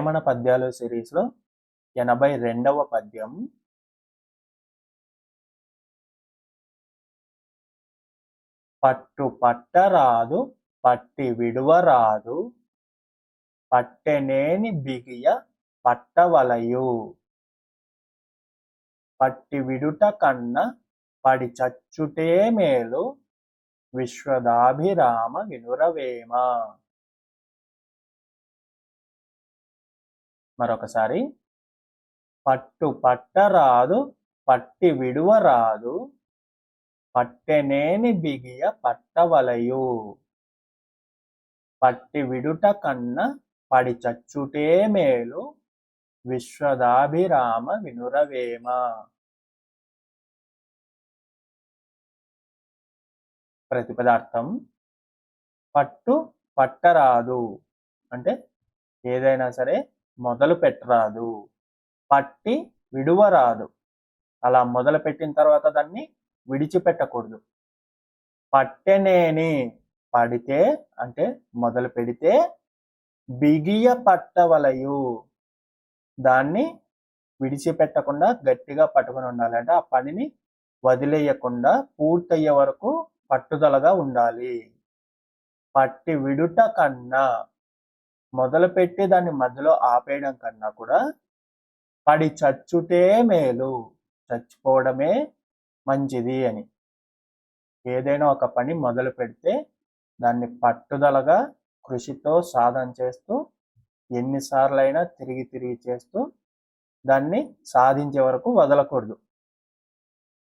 వేమన పద్యాలు సిరీస్లో 82వ పద్యం. పట్టు పట్టరాదు పట్టి విడువరాదు, పట్టెనేని బిగియ పట్టవలయు. పట్టి విడుట కన్న పడి చచ్చుటే మేలు, విశ్వదాభిరామ వినురవేమ. మరొకసారి. పట్టు పట్టరాదు పట్టి విడువరాదు, పట్టెనేని బిగియ పట్టవలయు. పట్టి విడుట కన్న పడి చచ్చుటే మేలు, విశ్వదాభిరామ వినురవేమ. ప్రతిపదార్థం. పట్టు పట్టరాదు అంటే ఏదైనా సరే మొదలు పెట్టరాదు. పట్టి విడువరాదు, అలా మొదలు పెట్టిన తర్వాత దాన్ని విడిచిపెట్టకూడదు. పట్టెనేని పడితే అంటే మొదలు పెడితే, బిగియ పట్టవలయు దాన్ని విడిచిపెట్టకుండా గట్టిగా పట్టుకుని ఉండాలి. అంటే ఆ పనిని వదిలేయకుండా పూర్తయ్యే వరకు పట్టుదలగా ఉండాలి. పట్టి విడుట కన్నా మొదలుపెట్టి దాన్ని మధ్యలో ఆపేయడం కన్నా కూడా పడి చచ్చుటే మేలు, చచ్చిపోవడమే మంచిది అని. ఏదైనా ఒక పని మొదలు పెడితే దాన్ని పట్టుదలగా కృషితో సాధన చేస్తూ ఎన్నిసార్లైనా తిరిగి తిరిగి చేస్తూ దాన్ని సాధించే వరకు వదలకూడదు.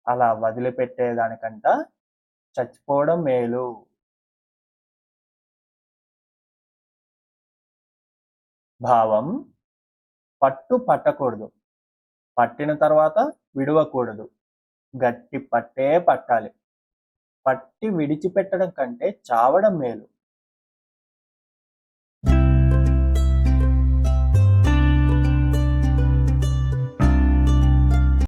అలా వదిలిపెట్టేదానికంట చచ్చిపోవడం మేలు. భావం. పట్టు పట్టకూడదు, పట్టిన తర్వాత విడవకూడదు, గట్టి పట్టే పట్టాలి. పట్టి విడిచిపెట్టడం కంటే చావడం మేలు.